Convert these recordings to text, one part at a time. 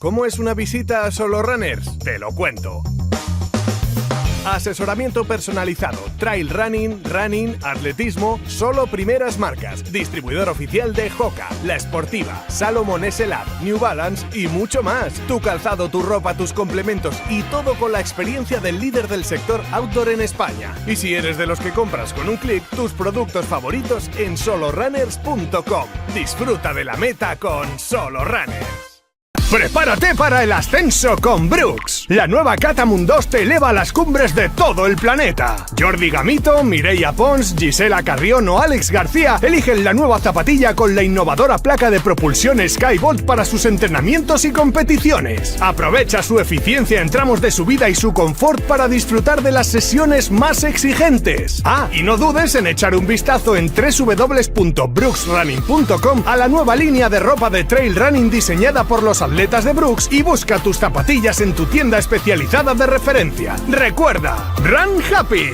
¿Cómo es una visita a Solo Runners? Te lo cuento. Asesoramiento personalizado, trail running, atletismo, solo primeras marcas. Distribuidor oficial de Hoka, La Esportiva, Salomon SLab, New Balance y mucho más. Tu calzado, tu ropa, tus complementos y todo con la experiencia del líder del sector outdoor en España. Y si eres de los que compras con un clic, tus productos favoritos en solorunners.com. Disfruta de la meta con Solo Runners. ¡Prepárate para el ascenso con Brooks! La nueva Catamount 2 te eleva a las cumbres de todo el planeta. Jordi Gamito, Mireia Pons, Gisela Carrión o Alex García eligen la nueva zapatilla con la innovadora placa de propulsión Skybolt para sus entrenamientos y competiciones. Aprovecha su eficiencia en tramos de subida y su confort para disfrutar de las sesiones más exigentes. Y no dudes en echar un vistazo en www.brooksrunning.com a la nueva línea de ropa de trail running diseñada por los atletas de Brooks y busca tus zapatillas en tu tienda especializada de referencia. Recuerda, Run Happy.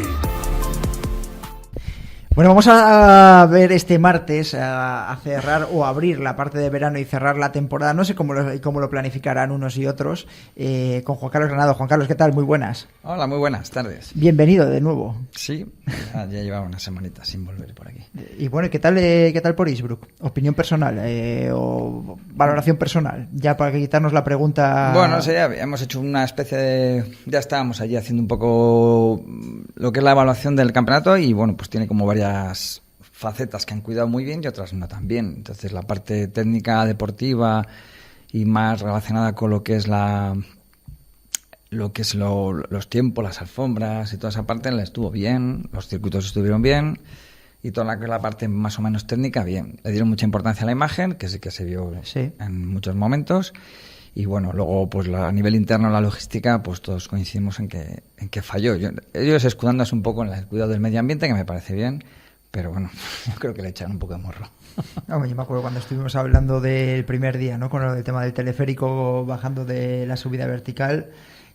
Bueno, vamos a ver este martes a cerrar o abrir la parte de verano y cerrar la temporada. No sé cómo lo planificarán unos y otros con Juan Carlos Granado. Juan Carlos, ¿qué tal? Muy buenas. Hola, muy buenas tardes. Bienvenido de nuevo. Sí, ya llevaba unas semanitas sin volver por aquí. Y bueno, ¿qué tal por Innsbruck? Opinión personal o valoración personal, ya para quitarnos la pregunta. Bueno, sí, hemos hecho una especie de... Ya estábamos allí haciendo un poco lo que es la evaluación del campeonato y bueno, pues tiene como varias facetas que han cuidado muy bien y otras no tan bien. Entonces la parte técnica, deportiva y más relacionada con lo que es los tiempos, las alfombras y toda esa parte la estuvo bien, los circuitos estuvieron bien y toda la parte más o menos técnica bien. Le dieron mucha importancia a la imagen, que sí que se vio en muchos momentos. Y bueno, luego pues a nivel interno la logística, pues todos coincidimos en que falló. Ellos escudándose un poco en el cuidado del medio ambiente, que me parece bien, pero bueno, yo creo que le echaron un poco de morro. No, yo me acuerdo cuando estuvimos hablando del primer día, ¿no? Con el tema del teleférico bajando de la subida vertical,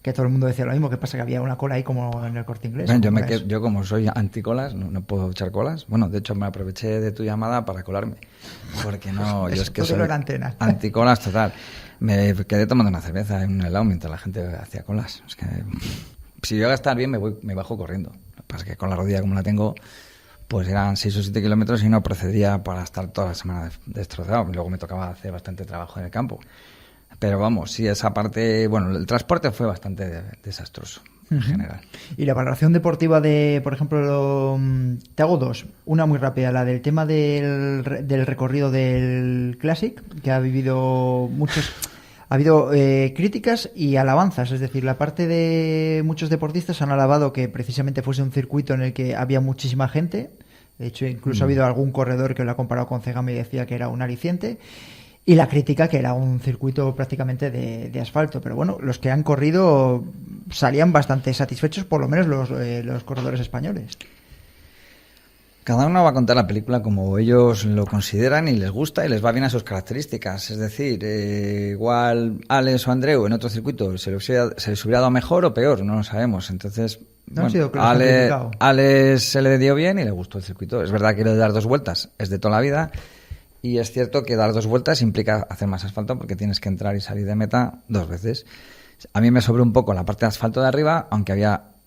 que todo el mundo decía lo mismo, que pasa que había una cola ahí como en el Corte Inglés. Bueno, yo como soy anticolas, no puedo echar colas. Bueno, de hecho me aproveché de tu llamada para colarme, porque no, yo es que soy anticolas total. Me quedé tomando una cerveza en un helado mientras la gente hacía colas. Es que si yo voy a estar bien me bajo corriendo. Lo que pasa es que con la rodilla como la tengo, pues eran 6 o 7 kilómetros y no procedía para estar toda la semana destrozado. Luego me tocaba hacer bastante trabajo en el campo. Pero vamos, sí, esa parte... Bueno, el transporte fue bastante desastroso en general. Y la valoración deportiva de, por ejemplo, te hago dos. Una muy rápida, la del tema del recorrido del Classic, que ha vivido muchos... Ha habido críticas y alabanzas, es decir, la parte de muchos deportistas han alabado que precisamente fuese un circuito en el que había muchísima gente. De hecho, incluso ha habido algún corredor que lo ha comparado con Cegama y decía que era un aliciente. Y la crítica que era un circuito prácticamente de asfalto. Pero bueno, los que han corrido salían bastante satisfechos, por lo menos los corredores españoles. Cada uno va a contar la película como ellos lo consideran y les gusta y les va bien a sus características. Es decir, igual Alex o Andreu en otro circuito se les hubiera dado mejor o peor, no lo sabemos. Entonces, Alex se le dio bien y le gustó el circuito. Es verdad que lo de dar 2 vueltas es de toda la vida y es cierto que dar 2 vueltas implica hacer más asfalto porque tienes que entrar y salir de meta 2 veces. A mí me sobró un poco la parte de asfalto de arriba, aunque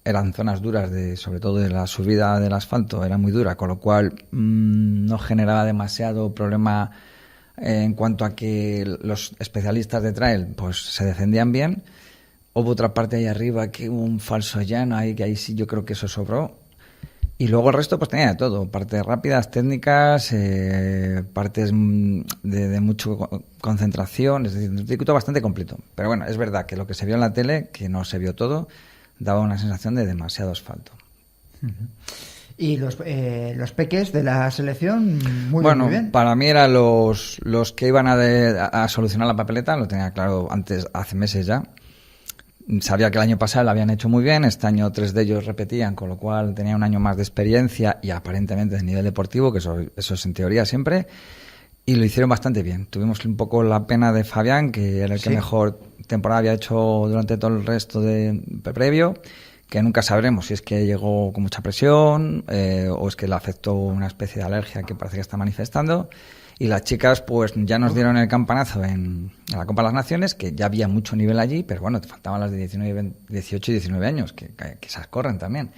eran zonas duras, sobre todo de la subida del asfalto, era muy dura, con lo cual no generaba demasiado problema en cuanto a que los especialistas de trail pues se defendían bien. Hubo otra parte ahí arriba que hubo un falso llano, que ahí sí yo creo que eso sobró. Y luego el resto pues tenía de todo, partes rápidas, técnicas, partes de mucha concentración, es decir, un circuito bastante completo. Pero bueno, es verdad que lo que se vio en la tele, que no se vio todo, daba una sensación de demasiado asfalto. Y los peques de la selección, muy bien. Bueno, para mí eran los que iban a solucionar la papeleta, lo tenía claro hace meses ya. Sabía que el año pasado lo habían hecho muy bien, este año 3 de ellos repetían, con lo cual tenía un año más de experiencia y aparentemente de nivel deportivo, que eso es en teoría siempre, y lo hicieron bastante bien. Tuvimos un poco la pena de Fabián, que era el que mejor temporada había hecho durante todo el resto de previo, que nunca sabremos si es que llegó con mucha presión o es que le afectó una especie de alergia que parece que está manifestando. Y las chicas, pues ya nos dieron el campanazo en la Copa de las Naciones, que ya había mucho nivel allí, pero bueno, te faltaban las de 18 y 19 años, que esas corren también.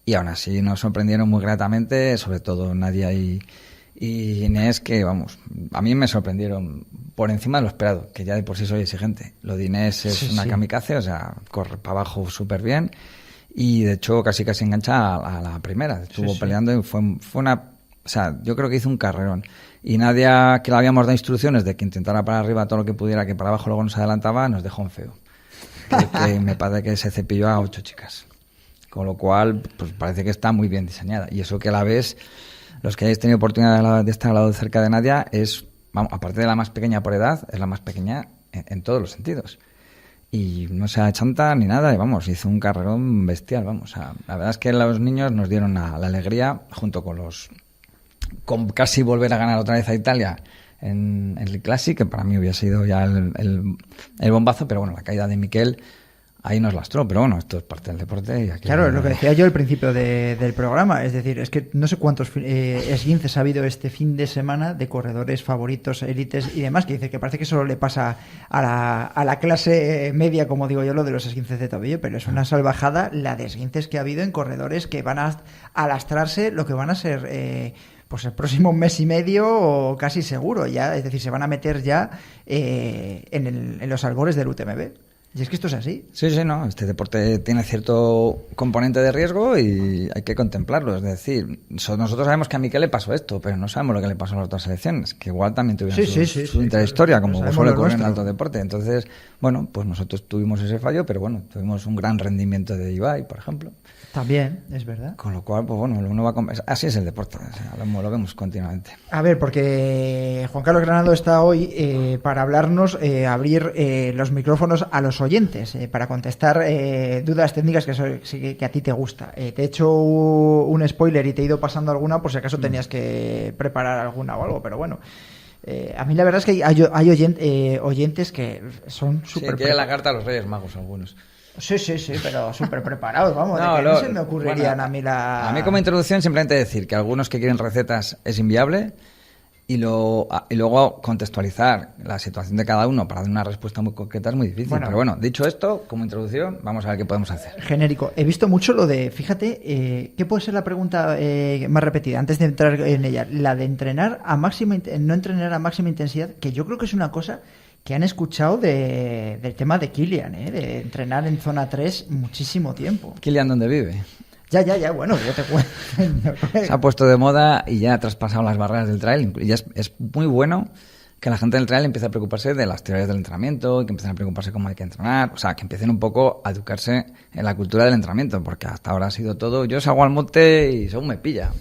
Y aún así nos sorprendieron muy gratamente, sobre todo Nadia y Inés, que vamos, a mí me sorprendieron por encima de lo esperado, que ya de por sí soy exigente. Lo de Inés es una kamikaze, o sea, corre para abajo súper bien y de hecho casi engancha a la primera. Estuvo peleando y fue una... O sea, yo creo que hizo un carrerón. Y Nadia, que le habíamos dado instrucciones de que intentara para arriba todo lo que pudiera, que para abajo luego nos adelantaba, nos dejó en feo. Que me parece que se cepilló a 8 chicas. Con lo cual, pues parece que está muy bien diseñada. Y eso que a la vez, los que hayáis tenido oportunidad de estar al lado cerca de Nadia, es, vamos, aparte de la más pequeña por edad, es la más pequeña en todos los sentidos. Y no se achanta ni nada, y vamos, hizo un carrerón bestial, vamos. O sea, la verdad es que los niños nos dieron la alegría, junto con casi volver a ganar otra vez a Italia en el Classic, que para mí hubiera sido ya el bombazo, pero bueno, la caída de Miquel ahí nos lastró, pero bueno, esto es parte del deporte. Y aquí claro, es lo que decía yo al principio del programa, es decir, es que no sé cuántos esguinces ha habido este fin de semana de corredores favoritos, élites y demás, que dice que parece que solo le pasa a la clase media, como digo yo, lo de los esguinces de tobillo, pero es una salvajada la de esguinces que ha habido en corredores que van a lastrarse lo que van a ser... pues el próximo mes y medio o casi seguro ya, es decir, se van a meter ya en los albores del UTMB. Y es que esto es así. Sí, no, este deporte tiene cierto componente de riesgo y hay que contemplarlo. Es decir, nosotros sabemos que a Miquel le pasó esto, pero no sabemos lo que le pasó a las otras selecciones, que igual también tuvieron su intrahistoria, como suele ocurrir en el alto deporte. Entonces, bueno, pues nosotros tuvimos ese fallo, pero bueno, tuvimos un gran rendimiento de Ibai, por ejemplo. También, es verdad. Con lo cual, pues bueno, uno va así es el deporte, o sea, lo vemos continuamente. A ver, porque Juan Carlos Granado está hoy para hablarnos, abrir los micrófonos a los oyentes, para contestar dudas técnicas que a ti te gusta. Te he hecho un spoiler y te he ido pasando alguna por si acaso tenías que preparar alguna o algo, pero bueno. A mí la verdad es que hay oyentes que son súper... Sí, quiere la carta a los Reyes Magos algunos. Sí, pero súper preparados, vamos, no se me ocurrirían a mí A mí como introducción simplemente decir que algunos que quieren recetas es inviable y luego contextualizar la situación de cada uno para dar una respuesta muy concreta es muy difícil. Bueno, pero bueno, dicho esto, como introducción, vamos a ver qué podemos hacer. Genérico. He visto mucho lo de, fíjate, ¿qué puede ser la pregunta más repetida antes de entrar en ella? La de entrenar no entrenar a máxima intensidad, que yo creo que es una cosa... que han escuchado del tema de Kilian, de entrenar en zona 3 muchísimo tiempo. ¿Kilian dónde vive? Ya, bueno, yo te cuento. Se ha puesto de moda y ya ha traspasado las barreras del trail. Y ya es muy bueno que la gente del trail empiece a preocuparse de las teorías del entrenamiento, que empiecen a preocuparse cómo hay que entrenar, o sea, que empiecen un poco a educarse en la cultura del entrenamiento, porque hasta ahora ha sido todo, yo salgo al monte y según me pilla.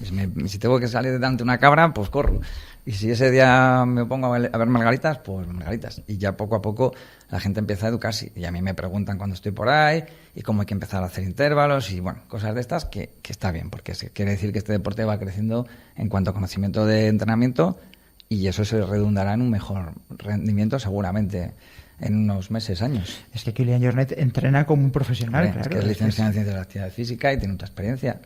Si tengo que salir delante de una cabra, pues corro. Y si ese día me pongo a ver margaritas, pues margaritas. Y ya poco a poco la gente empieza a educarse. Y a mí me preguntan cuando estoy por ahí y cómo hay que empezar a hacer intervalos y, bueno, cosas de estas que está bien, porque quiere decir que este deporte va creciendo en cuanto a conocimiento de entrenamiento y eso se redundará en un mejor rendimiento seguramente en unos meses, años. Es que Kilian Jornet entrena como un profesional, claro. Es que es licenciado en Ciencias de la Actividad Física y tiene mucha experiencia.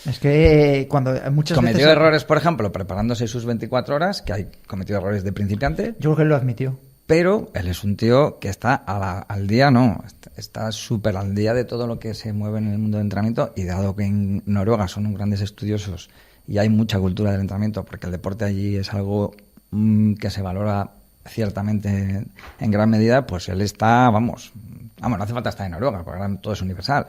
Es que cuando muchas cometió veces... errores, por ejemplo, preparándose sus 24 horas, que hay cometido errores de principiante. Yo creo que él lo admitió. Pero él es un tío que está al día, está súper al día de todo lo que se mueve en el mundo del entrenamiento y dado que en Noruega son grandes estudiosos y hay mucha cultura del entrenamiento, porque el deporte allí es algo que se valora ciertamente en gran medida, pues él está, vamos, no hace falta estar en Noruega, porque ahora todo es universal.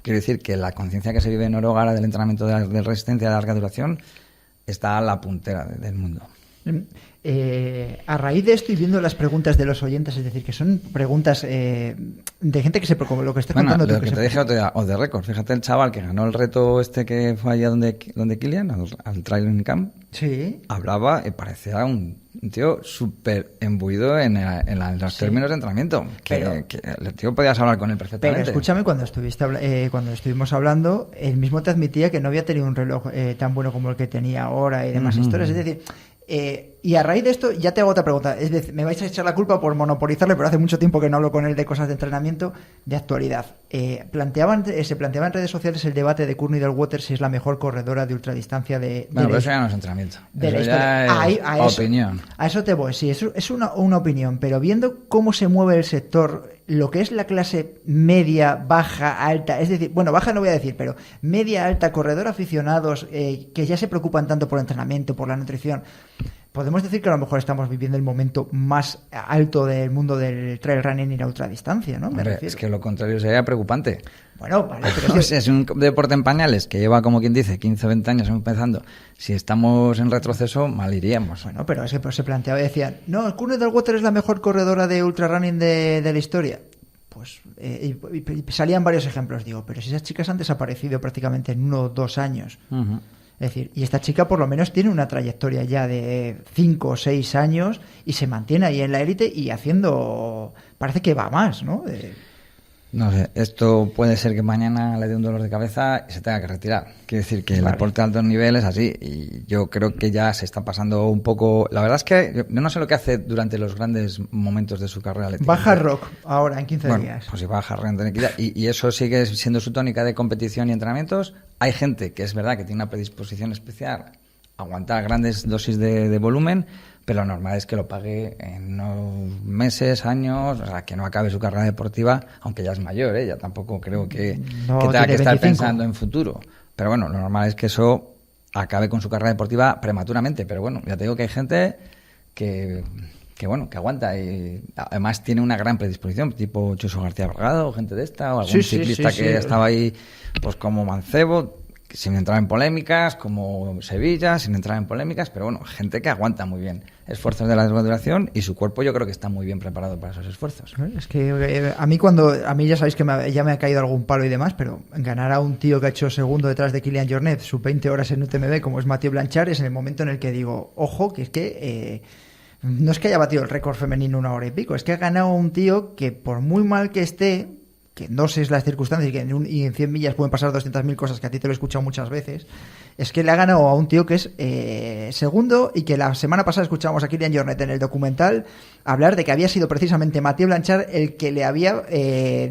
Quiero decir que la conciencia que se vive en Noruega ahora del entrenamiento de resistencia de larga duración está a la puntera del mundo. A raíz de esto y viendo las preguntas de los oyentes, es decir, que son preguntas de gente que se preocupa, lo que estás contando. Lo que te dije off the record, fíjate el chaval que ganó el reto que fue allá donde Kilian, al Trailing Camp, sí. Hablaba y parecía un tío súper embuido en los términos de entrenamiento, que el tío podías hablar con él perfectamente. Pero escúchame, cuando estuvimos hablando, él mismo te admitía que no había tenido un reloj tan bueno como el que tenía ahora y demás historias, es decir... Y a raíz de esto, ya te hago otra pregunta. Es decir, me vais a echar la culpa por monopolizarle, pero hace mucho tiempo que no hablo con él de cosas de entrenamiento de actualidad. Se planteaba en redes sociales el debate de Courtney Dauwalter si es la mejor corredora de ultradistancia Bueno, pero eso ya no es entrenamiento. De eso la ya historia. es opinión. A eso te voy. Sí, es una opinión, pero viendo cómo se mueve el sector, lo que es la clase media, baja, alta, es decir, bueno, baja no voy a decir, pero media, alta, corredor aficionados que ya se preocupan tanto por el entrenamiento, por la nutrición. Podemos decir que a lo mejor estamos viviendo el momento más alto del mundo del trail running y la ultradistancia, ¿no? Es que lo contrario sería preocupante. Bueno, vale, pero si es un deporte en pañales que lleva, como quien dice, 15 o 20 años empezando. Si estamos en retroceso, mal iríamos. Bueno, pero es que se planteaba y decían, no, Courtney Dauwalter es la mejor corredora de ultrarunning de la historia. Pues y salían varios ejemplos, digo, pero si esas chicas han desaparecido prácticamente en 1 o 2 años. Uh-huh. Es decir, y esta chica por lo menos tiene una trayectoria ya de 5 o 6 años y se mantiene ahí en la élite y haciendo... Parece que va más, ¿no? No sé, esto puede ser que mañana le dé un dolor de cabeza y se tenga que retirar. Quiere decir que el deporte de alto nivel es así y yo creo que ya se está pasando un poco... La verdad es que yo no sé lo que hace durante los grandes momentos de su carrera atlética. Baja rock ahora, en 15 días. Pues si baja rock en 15 días y eso sigue siendo su tónica de competición y entrenamientos. Hay gente que es verdad que tiene una predisposición especial a aguantar grandes dosis de volumen, pero lo normal es que lo pague en unos meses, años, o sea, que no acabe su carrera deportiva, aunque ya es mayor, ya tampoco creo que tenga que estar pensando en futuro. Pero bueno, lo normal es que eso acabe con su carrera deportiva prematuramente, pero bueno, ya te digo que hay gente que aguanta y además tiene una gran predisposición, tipo Chuso García Bragado o gente de esta, o algún ciclista que estaba ahí, pues como Mancebo, sin entrar en polémicas, como Sevilla, sin entrar en polémicas, pero bueno, gente que aguanta muy bien esfuerzos de larga duración y su cuerpo yo creo que está muy bien preparado para esos esfuerzos. Es que a mí ya sabéis que ya me ha caído algún palo y demás, pero ganar a un tío que ha hecho segundo detrás de Kilian Jornet, sus 20 horas en UTMB, como es Mathieu Blanchard, es en el momento en el que digo, ojo, que es que no es que haya batido el récord femenino 1 hora y pico, es que ha ganado a un tío que por muy mal que esté, que no sé las circunstancias y en 100 millas pueden pasar 200.000 cosas, que a ti te lo he escuchado muchas veces, es que le ha ganado a un tío que es segundo y que la semana pasada escuchábamos a Kilian Jornet en el documental hablar de que había sido precisamente Mathieu Blanchard el que le había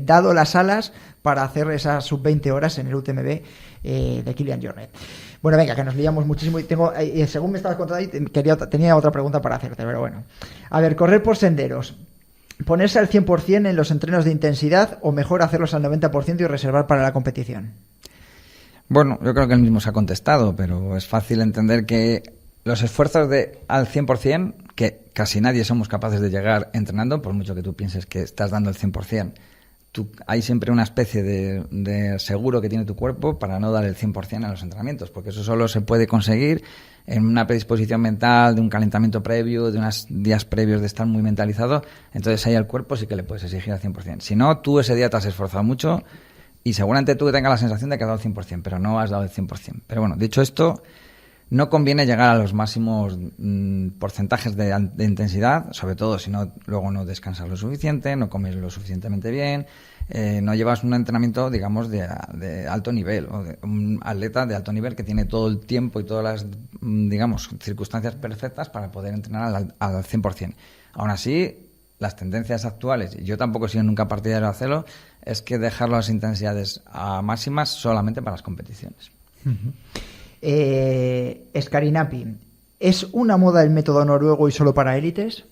dado las alas para hacer esas sub-20 horas en el UTMB de Kilian Jornet. Bueno, venga, que nos liamos muchísimo y según me estabas contando ahí, tenía otra pregunta para hacerte, pero bueno. A ver, correr por senderos. ¿Ponerse al 100% en los entrenos de intensidad o mejor hacerlos al 90% y reservar para la competición? Bueno, yo creo que él mismo se ha contestado, pero es fácil entender que los esfuerzos al 100%, que casi nadie somos capaces de llegar entrenando, por mucho que tú pienses que estás dando el 100%, hay siempre una especie de seguro que tiene tu cuerpo para no dar el 100% a los entrenamientos, porque eso solo se puede conseguir en una predisposición mental, de un calentamiento previo, de unos días previos de estar muy mentalizado. Entonces ahí al cuerpo sí que le puedes exigir al 100%. Si no, tú ese día te has esforzado mucho y seguramente tú tengas la sensación de que has dado el 100%, pero no has dado el 100%. Pero bueno, dicho esto, no conviene llegar a los máximos porcentajes de intensidad, sobre todo si no luego no descansas lo suficiente, no comes lo suficientemente bien, no llevas un entrenamiento, digamos, de alto nivel, o de un atleta de alto nivel que tiene todo el tiempo y todas las, digamos, circunstancias perfectas para poder entrenar al 100%. Aún así, las tendencias actuales, y yo tampoco he sido nunca partidario de hacerlo, es que dejar las intensidades a máximas solamente para las competiciones. Escarinapi, ¿es una moda el método noruego y solo para élites?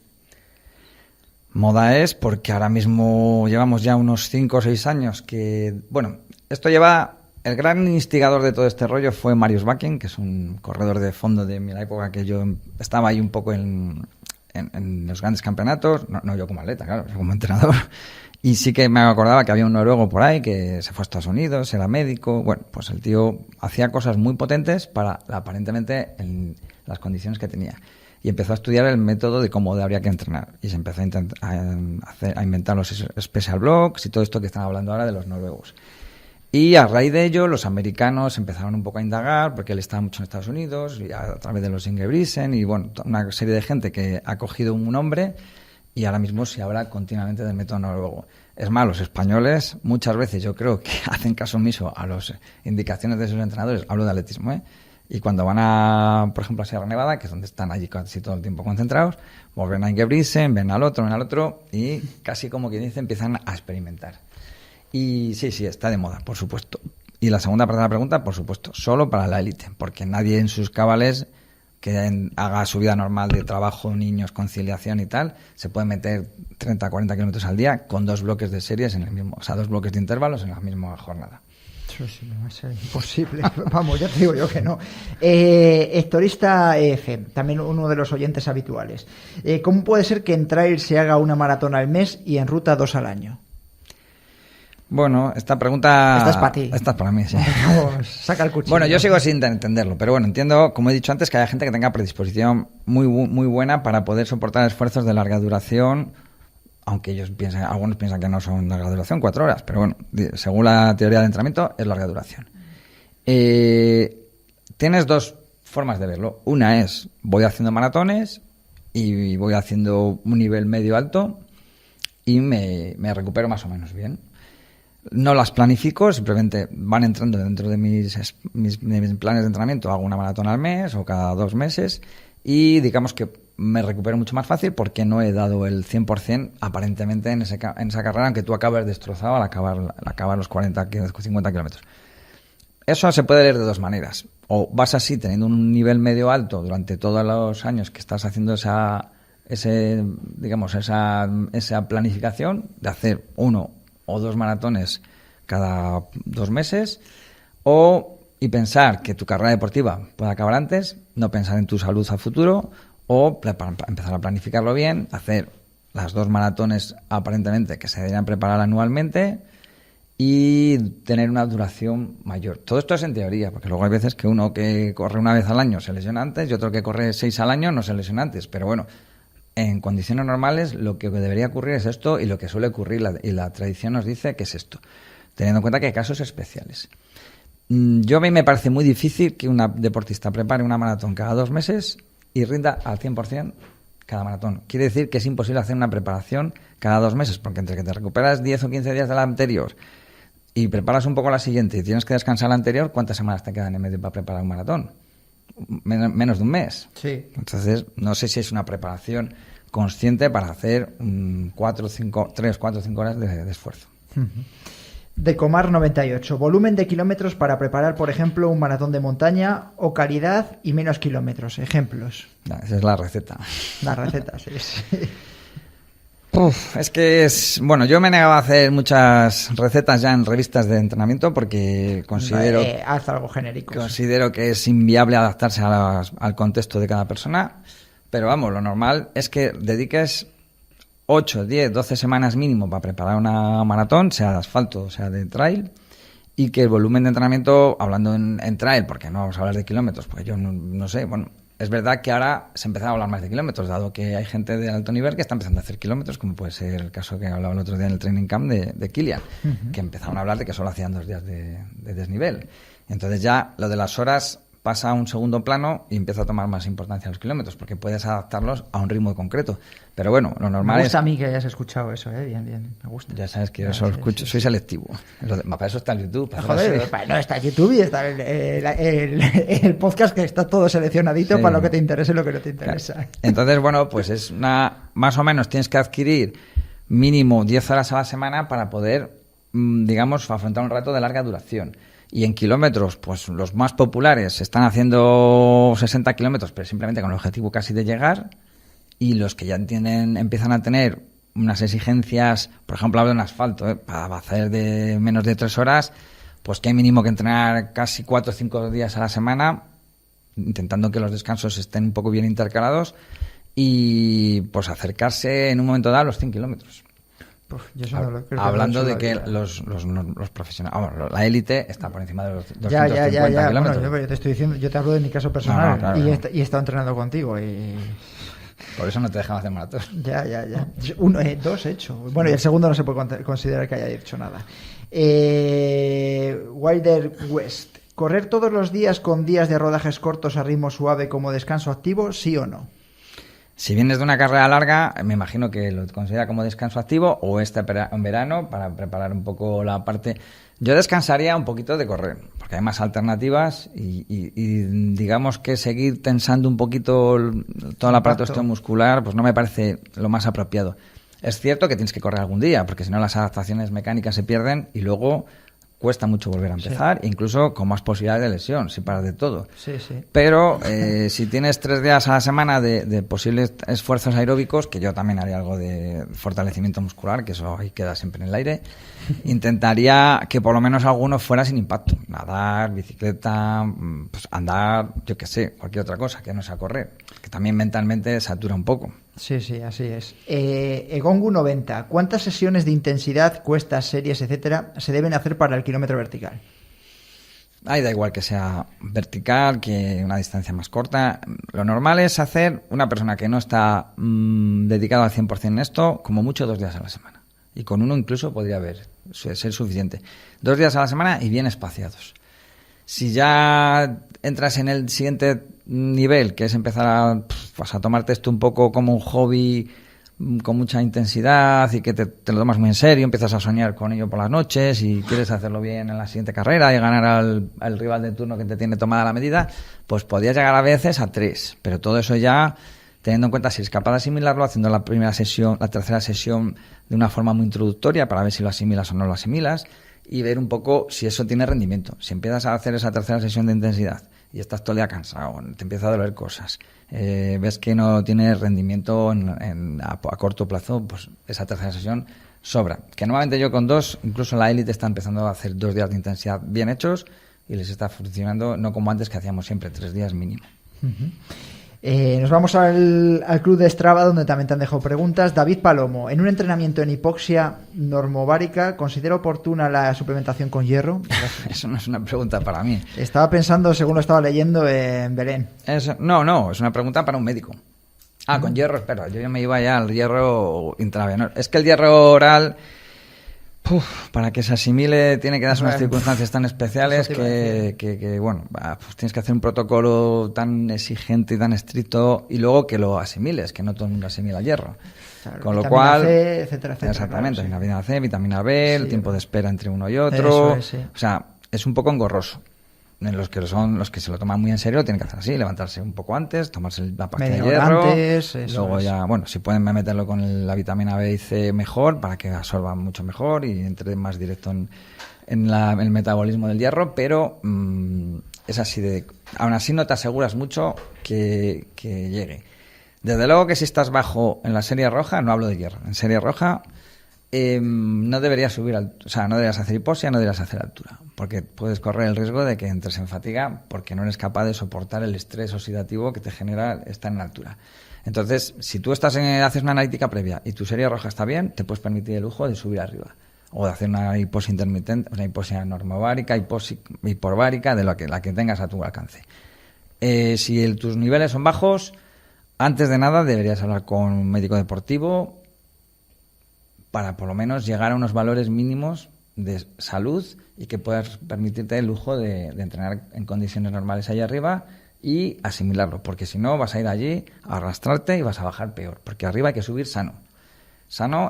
Moda es porque ahora mismo llevamos ya unos 5 o 6 años que... Bueno, esto lleva... El gran instigador de todo este rollo fue Marius Bakken, que es un corredor de fondo de mi época, que yo estaba ahí un poco en los grandes campeonatos, no yo como atleta, claro, como entrenador. Y sí que me acordaba que había un noruego por ahí que se fue a Estados Unidos, era médico. Bueno, pues el tío hacía cosas muy potentes para aparentemente las condiciones que tenía. Y empezó a estudiar el método de cómo habría que entrenar. Y se empezó a inventar los special blocks y todo esto que están hablando ahora de los noruegos. Y a raíz de ello, los americanos empezaron un poco a indagar, porque él estaba mucho en Estados Unidos, y a través de los Ingebrigtsen, y bueno, una serie de gente que ha cogido un nombre, y ahora mismo se habla continuamente del método noruego. Es más, los españoles muchas veces yo creo que hacen caso omiso a las indicaciones de sus entrenadores, hablo de atletismo, Y cuando van a, por ejemplo, a Sierra Nevada, que es donde están allí casi todo el tiempo concentrados, pues ven a Ingebrigtsen, ven al otro, y casi como quien dice, empiezan a experimentar. Y sí, está de moda, por supuesto. Y la segunda parte de la pregunta, por supuesto, solo para la élite, porque nadie en sus cabales que haga su vida normal de trabajo, niños, conciliación y tal, se puede meter 30, 40 kilómetros al día con 2 bloques de series en el mismo, o sea, 2 bloques de intervalos en la misma jornada. Eso sí, no va a ser imposible. Vamos, ya te digo yo que no. Hectorista F, también uno de los oyentes habituales. ¿Cómo puede ser que en trail se haga una maratón al mes y en ruta 2 al año? Bueno, esta pregunta... Esta es para ti. Esta es para mí, sí. Vamos, saca el cuchillo. Bueno, yo sigo sin entenderlo, pero bueno, entiendo, como he dicho antes, que hay gente que tenga predisposición muy buena para poder soportar esfuerzos de larga duración, aunque algunos piensan que no son larga duración, 4 horas, pero bueno, según la teoría del entrenamiento, es larga duración. Tienes 2 formas de verlo. Una es, voy haciendo maratones y voy haciendo un nivel medio alto y me recupero más o menos bien. No las planifico, simplemente van entrando dentro de mis planes de entrenamiento. Hago una maratón al mes o cada 2 meses y digamos que me recupero mucho más fácil porque no he dado el 100% aparentemente en esa carrera, aunque tú acabes destrozado al acabar los 40, 50 kilómetros. Eso se puede leer de 2 maneras. O vas así teniendo un nivel medio alto durante todos los años que estás haciendo esa planificación de hacer 1 o 2 maratones cada 2 meses, y pensar que tu carrera deportiva puede acabar antes, no pensar en tu salud a futuro, o empezar a planificarlo bien, hacer las 2 maratones aparentemente que se deberían preparar anualmente y tener una duración mayor. Todo esto es en teoría, porque luego hay veces que uno que corre una vez al año se lesiona antes y otro que corre 6 al año no se lesiona antes, pero bueno, en condiciones normales lo que debería ocurrir es esto y lo que suele ocurrir y la tradición nos dice que es esto, teniendo en cuenta que hay casos especiales. A mí me parece muy difícil que una deportista prepare una maratón cada 2 meses y rinda al 100% cada maratón. Quiere decir que es imposible hacer una preparación cada 2 meses, porque entre que te recuperas 10 o 15 días de la anterior y preparas un poco la siguiente y tienes que descansar la anterior, ¿cuántas semanas te quedan en medio para preparar un maratón? Menos de un mes. Sí. Entonces, no sé si es una preparación consciente para hacer 3, 4, 5 horas de esfuerzo. De Comar 98. Volumen de kilómetros para preparar, por ejemplo, un maratón de montaña o calidad y menos kilómetros. Ejemplos. Esa es la receta. La receta, sí. Es que bueno, yo me he negado a hacer muchas recetas ya en revistas de entrenamiento porque considero haz algo genérico. Considero que es inviable adaptarse al contexto de cada persona, pero vamos, lo normal es que dediques 8, 10, 12 semanas mínimo para preparar una maratón, sea de asfalto o sea de trail, y que el volumen de entrenamiento, hablando en trail, porque no vamos a hablar de kilómetros, porque yo no sé, bueno, es verdad que ahora se empieza a hablar más de kilómetros, dado que hay gente de alto nivel que está empezando a hacer kilómetros, como puede ser el caso que hablaba el otro día en el training camp de Kilian, que empezaron a hablar de que solo hacían 2 días de desnivel. Entonces ya lo de las horas pasa a un segundo plano y empieza a tomar más importancia los kilómetros, porque puedes adaptarlos a un ritmo concreto. Pero bueno, lo normal es... Me gusta a mí que hayas escuchado eso, bien, me gusta. Ya sabes que yo solo escucho, soy selectivo. Para eso está en YouTube. Joder, no, está en YouTube y está el podcast que está todo seleccionadito para lo que te interese y lo que no te interesa. Claro. Entonces, bueno, pues más o menos tienes que adquirir mínimo 10 horas a la semana para poder, digamos, afrontar un reto de larga duración. Y en kilómetros, pues los más populares están haciendo 60 kilómetros, pero simplemente con el objetivo casi de llegar. Y los que ya empiezan a tener unas exigencias, por ejemplo, hablo en asfalto, para hacer de menos de 3 horas, pues que hay mínimo que entrenar casi 4 o 5 días a la semana, intentando que los descansos estén un poco bien intercalados y pues acercarse en un momento dado a los 100 kilómetros. Hablando de que los profesionales, la élite está por encima de los 250 kilómetros. Bueno, yo te estoy diciendo, yo te hablo de mi caso personal, claro. Y he estado entrenando contigo y... Por eso no te dejan hacer maratón. Ya. 2 he hecho. Bueno, y el segundo no se puede considerar que haya hecho nada. Wilder West. ¿Correr todos los días con días de rodajes cortos a ritmo suave como descanso activo, sí o no? Si vienes de una carrera larga, me imagino que lo considera como descanso activo o en verano para preparar un poco la parte... Yo descansaría un poquito de correr, porque hay más alternativas y digamos que seguir tensando un poquito todo el aparato osteomuscular, pues no me parece lo más apropiado. Es cierto que tienes que correr algún día, porque si no las adaptaciones mecánicas se pierden y luego cuesta mucho volver a empezar, incluso con más posibilidades de lesión, si paras de todo. Sí, sí. Pero si tienes 3 días a la semana de posibles esfuerzos aeróbicos, que yo también haría algo de fortalecimiento muscular, que eso ahí queda siempre en el aire, intentaría que por lo menos alguno fuera sin impacto. Nadar, bicicleta, pues andar, yo qué sé, cualquier otra cosa, que no sea correr, que también mentalmente satura un poco. Sí, sí, así es. Egongu 90. ¿Cuántas sesiones de intensidad, cuestas, series, etcétera, se deben hacer para el kilómetro vertical? Ahí da igual que sea vertical, que una distancia más corta. Lo normal es hacer una persona que no está dedicada al 100% en esto, como mucho 2 días a la semana. Y con uno incluso podría ser suficiente. 2 días a la semana y bien espaciados. Si ya entras en el siguiente nivel, que es empezar a tomarte esto un poco como un hobby con mucha intensidad y que te lo tomas muy en serio, empiezas a soñar con ello por las noches y quieres hacerlo bien en la siguiente carrera y ganar al rival de turno que te tiene tomada la medida, pues podrías llegar a veces a 3, pero todo eso ya teniendo en cuenta si eres capaz de asimilarlo, haciendo la primera sesión, la tercera sesión de una forma muy introductoria para ver si lo asimilas o no lo asimilas y ver un poco si eso tiene rendimiento. Si empiezas a hacer esa tercera sesión de intensidad y estás todo el día cansado, te empieza a doler cosas, ves que no tiene rendimiento a corto plazo, pues esa tercera sesión sobra. Que normalmente yo con 2, incluso la élite está empezando a hacer 2 días de intensidad bien hechos y les está funcionando, no como antes que hacíamos siempre 3 días mínimo. Uh-huh. Nos vamos al club de Strava, donde también te han dejado preguntas. David Palomo, en un entrenamiento en hipoxia normovárica, ¿considera oportuna la suplementación con hierro? Eso no es una pregunta para mí. Estaba pensando, según lo estaba leyendo, en Belén. No, es una pregunta para un médico. Con hierro, espera, yo ya me iba ya al hierro intravenoso. Es que el hierro oral... para que se asimile tiene que darse unas circunstancias tan especiales que bueno, pues tienes que hacer un protocolo tan exigente y tan estricto y luego que lo asimiles, que no todo el mundo asimila el hierro. Claro, con lo cual, C, etcétera, exactamente, claro, sí. vitamina C, vitamina B, el tiempo de espera entre uno y otro, sí. O sea, es un poco engorroso. En los que se lo toman muy en serio lo tienen que hacer así, levantarse un poco antes, tomarse la pastilla de hierro, luego ya, bueno, si pueden meterlo con la vitamina B y C mejor, para que absorban mucho mejor y entre más directo en el metabolismo del hierro, pero es así aún así no te aseguras mucho que llegue. Desde luego que si estás bajo en la serie roja, no hablo de hierro, en serie roja no deberías subir, no deberías hacer hipoxia, no deberías hacer altura, porque puedes correr el riesgo de que entres en fatiga porque no eres capaz de soportar el estrés oxidativo que te genera estar en altura. Entonces, si tú haces una analítica previa y tu serie roja está bien, te puedes permitir el lujo de subir arriba o de hacer una hipoxia intermitente, una hipoxia normovárica, hipovárica, de la que tengas a tu alcance. Si tus niveles son bajos, antes de nada deberías hablar con un médico deportivo para por lo menos llegar a unos valores mínimos de salud y que puedas permitirte el lujo de entrenar en condiciones normales ahí arriba y asimilarlo, porque si no vas a ir allí a arrastrarte y vas a bajar peor, porque arriba hay que subir sano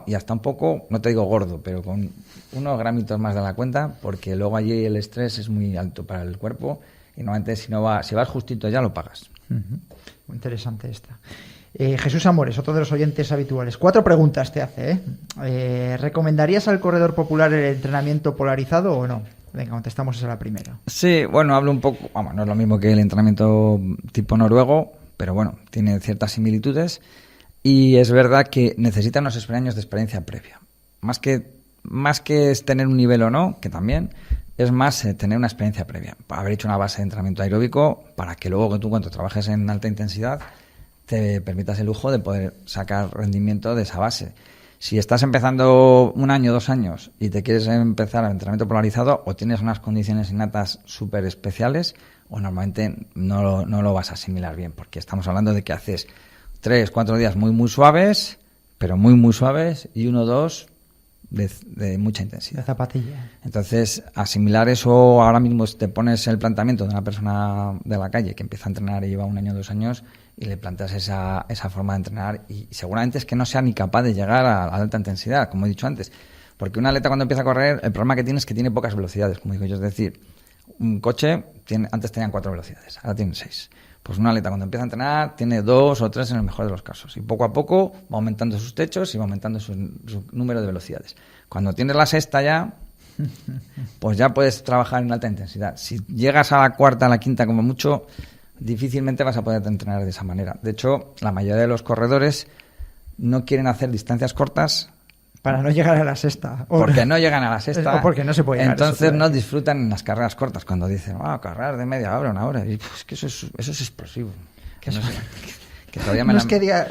y hasta un poco, no te digo gordo, pero con unos gramitos más de la cuenta, porque luego allí el estrés es muy alto para el cuerpo y normalmente si vas justito ya lo pagas. Uh-huh. Muy interesante esta. Jesús Amores, otro de los oyentes habituales. 4 preguntas te hace. ¿Recomendarías al corredor popular el entrenamiento polarizado o no? Venga, contestamos esa la primera. Sí, bueno, hablo un poco... no es lo mismo que el entrenamiento tipo noruego, pero bueno, tiene ciertas similitudes y es verdad que necesita unos años de experiencia previa. Más que es tener un nivel o no, que también... Es más tener una experiencia previa, haber hecho una base de entrenamiento aeróbico para que luego tú cuando trabajes en alta intensidad te permitas el lujo de poder sacar rendimiento de esa base. Si estás empezando 1 año, 2 años y te quieres empezar el entrenamiento polarizado o tienes unas condiciones innatas súper especiales o normalmente no lo vas a asimilar bien porque estamos hablando de que haces 3, 4 días muy suaves, pero muy suaves y 1, 2 de mucha De intensidad. zapatilla. Entonces, asimilar eso, ahora mismo te pones el planteamiento de una persona de la calle que empieza a entrenar y lleva 1 año, 2 años, y le planteas esa forma de entrenar, y seguramente es que no sea ni capaz de llegar a alta intensidad, como he dicho antes. Porque un atleta cuando empieza a correr, el problema que tiene es que tiene pocas velocidades, como digo yo. Es decir, un coche antes tenían 4 velocidades, ahora tienen 6. Pues un atleta cuando empieza a entrenar tiene 2 o 3 en el mejor de los casos. Y poco a poco va aumentando sus techos y va aumentando su número de velocidades. Cuando tienes la 6ª ya, pues ya puedes trabajar en alta intensidad. Si llegas a la 4ª, a la 5ª como mucho, difícilmente vas a poder entrenar de esa manera. De hecho, la mayoría de los corredores no quieren hacer distancias cortas Para no llegar a la 6ª. porque no llegan a la 6ª. O porque no se puede llegar. Entonces no disfrutan en las carreras cortas cuando dicen, carreras de media hora, 1 hora. Y pues, que eso es explosivo. Que no sé, que todavía me no, es que digas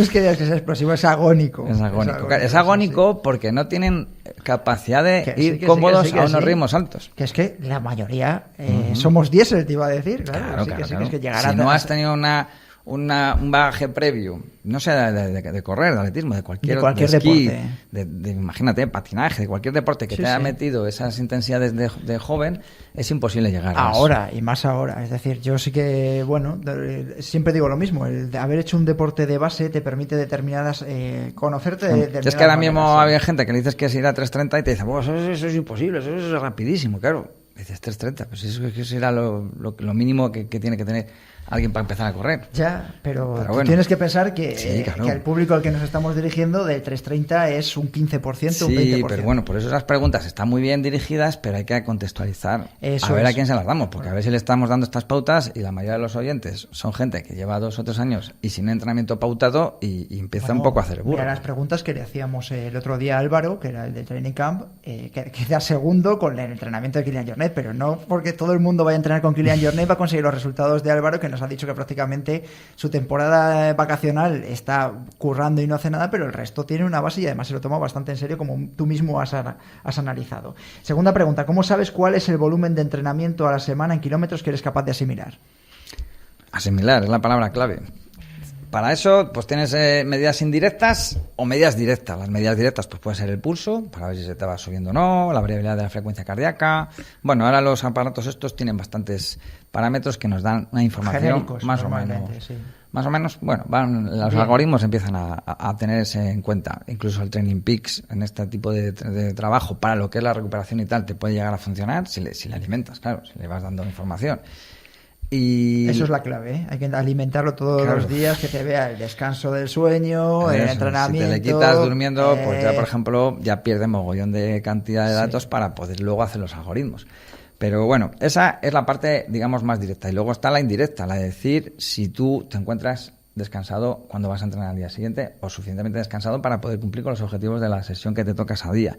que sea explosivo, es agónico. Es agónico porque no tienen capacidad de ir sí, cómodos a unos sí. ritmos altos. Que es que la mayoría somos diésel, te iba a decir. Claro. Claro. Es que llegar Si no has tenido un bagaje previo, no sé, de correr, de atletismo, de cualquier esquí, deporte. Imagínate, patinaje, de cualquier deporte que te haya metido esas intensidades de joven, es imposible llegar a ahora, eso. y más ahora. Es decir, yo sí que, siempre digo lo mismo, el de haber hecho un deporte de base te permite conocerte de determinadas Es que ahora mismo maneras, había gente que le dices que es ir a 3:30 y te dice, eso es imposible, eso es rapidísimo, claro. Dices 3:30, pues eso será lo mínimo que tiene que tener alguien para empezar a correr. Ya, pero bueno, tienes que pensar que, sí, claro, que el público al que nos estamos dirigiendo del 3:30 es un 15%, un 20%. Sí, pero bueno, por eso esas preguntas están muy bien dirigidas, pero hay que contextualizar a ver a quién se las damos, porque a ver si le estamos dando estas pautas y la mayoría de los oyentes son gente que lleva 2 o 3 años y sin entrenamiento pautado y empieza un poco a hacer el burro. Mira las preguntas que le hacíamos el otro día a Álvaro, que era el de Training Camp, que queda segundo con el entrenamiento de Kilian Jornet, pero no porque todo el mundo vaya a entrenar con Kilian Jornet va a conseguir los resultados de Álvaro, que nos ha dicho que prácticamente su temporada vacacional está currando y no hace nada, pero el resto tiene una base y además se lo toma bastante en serio, como tú mismo has analizado. Segunda pregunta, ¿cómo sabes cuál es el volumen de entrenamiento a la semana en kilómetros que eres capaz de asimilar? Asimilar es la palabra clave. Para eso, pues tienes medidas indirectas o medidas directas. Las medidas directas, pues puede ser el pulso, para ver si se te va subiendo o no, la variabilidad de la frecuencia cardíaca. Bueno, ahora los aparatos estos tienen bastantes parámetros que nos dan una información genéricos, más o menos. Sí. Más o menos, bueno, los algoritmos empiezan a tenerse en cuenta. Incluso el Training Peaks en este tipo de trabajo, para lo que es la recuperación y tal, te puede llegar a funcionar si le alimentas, claro, si le vas dando información. Y eso es la clave, ¿eh? Hay que alimentarlo todos los días, que te vea el descanso del sueño, el entrenamiento. Si te le quitas durmiendo, pues ya, por ejemplo, ya pierde mogollón de cantidad de datos para poder luego hacer los algoritmos. Pero bueno, esa es la parte, digamos, más directa. Y luego está la indirecta, la de decir si tú te encuentras descansado cuando vas a entrenar al día siguiente o suficientemente descansado para poder cumplir con los objetivos de la sesión que te toca ese día.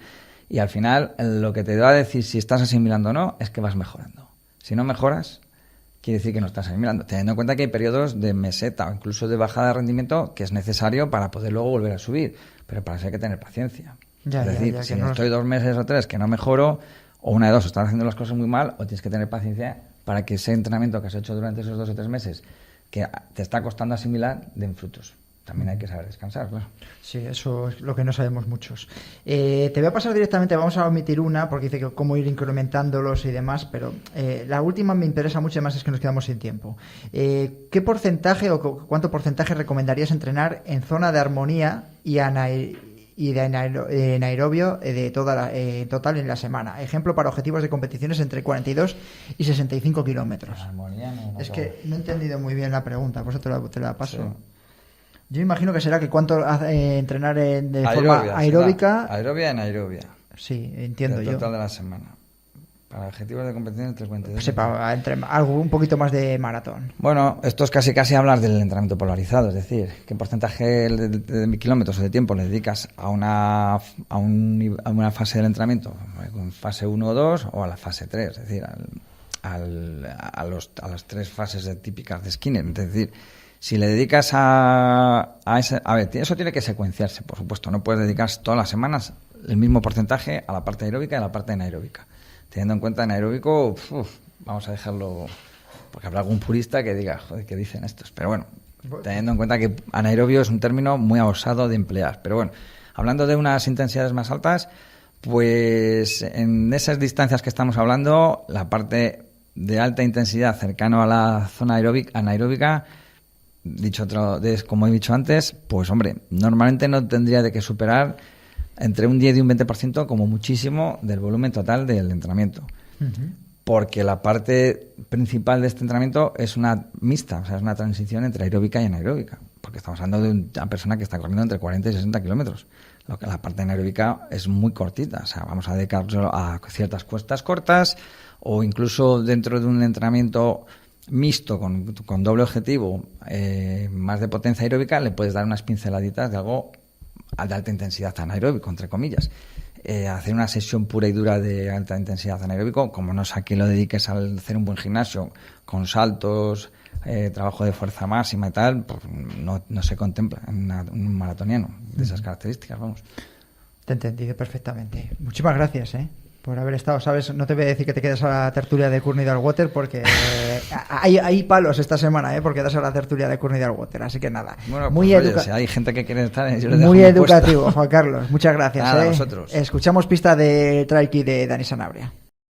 Y al final, lo que te va a decir si estás asimilando o no es que vas mejorando. Si no mejoras, quiere decir que no estás asimilando, teniendo en cuenta que hay periodos de meseta o incluso de bajada de rendimiento que es necesario para poder luego volver a subir, pero para eso hay que tener paciencia. Es decir, si estoy 2 meses o 3 que no mejoro, o una de dos, o estás haciendo las cosas muy mal, o tienes que tener paciencia para que ese entrenamiento que has hecho durante esos 2 o 3 meses, que te está costando asimilar, den frutos. También hay que saber descansar, claro. Sí, eso es lo que no sabemos muchos. Te voy a pasar directamente, vamos a omitir una, porque dice que cómo ir incrementándolos y demás, pero la última me interesa mucho, además es que nos quedamos sin tiempo. ¿Qué porcentaje o cuánto porcentaje recomendarías entrenar en zona de armonía y de anaerobio total en la semana? Ejemplo para objetivos de competiciones entre 42 y 65 kilómetros. Es que no he entendido muy bien la pregunta, por eso te la paso. Sí. Yo imagino que será que cuánto entrenar de forma aeróbica. Aerobia y anaerobia. Sí, entiendo yo. Total de la semana. Para objetivos de competición entre 42. Sí, para algo un poquito más de maratón. Bueno, esto es casi hablar del entrenamiento polarizado, es decir, qué porcentaje de kilómetros o de tiempo le dedicas a una fase del entrenamiento, con fase 1 o 2 o a la fase 3, es decir, a las 3 fases típicas de Skinner, es decir, si le dedicas a ese... A ver, eso tiene que secuenciarse, por supuesto. No puedes dedicar todas las semanas el mismo porcentaje a la parte aeróbica y a la parte anaeróbica. Teniendo en cuenta anaeróbico, vamos a dejarlo... Porque habrá algún purista que diga, joder, ¿qué dicen estos? Pero bueno, teniendo en cuenta que anaerobio es un término muy abusado de emplear. Pero bueno, Hablando de unas intensidades más altas, pues en esas distancias que estamos hablando, la parte de alta intensidad cercano a la zona anaeróbica, como he dicho antes, pues hombre, normalmente no tendría de que superar entre un 10 y un 20% como muchísimo del volumen total del entrenamiento. Porque la parte principal de este entrenamiento es una mixta, o sea, es una transición entre aeróbica y anaeróbica, porque estamos hablando de una persona que está corriendo entre 40 y 60 kilómetros. Lo que la parte anaeróbica es muy cortita, o sea, vamos a dedicarlo a ciertas cuestas cortas o incluso dentro de un entrenamiento mixto con doble objetivo, más de potencia aeróbica, le puedes dar unas pinceladitas de algo de alta intensidad anaeróbico, entre comillas. Hacer una sesión pura y dura de alta intensidad anaeróbico, como no es a que lo dediques al hacer un buen gimnasio, con saltos, trabajo de fuerza máxima y tal, pues no se contempla en un maratoniano de esas características, vamos. Te he entendido perfectamente. Muchísimas gracias, por haber estado, ¿sabes? No te voy a decir que te quedes a la tertulia de Courtney Water porque hay palos esta semana, por quedarse a la tertulia de Courtney Water, así que nada. Bueno, pues, si hay gente que quiere estar, yo le dejo muy educativo, Juan Carlos. Muchas gracias. Nada, a vosotros. Escuchamos pista de Trail Kit de Dani Sanabria.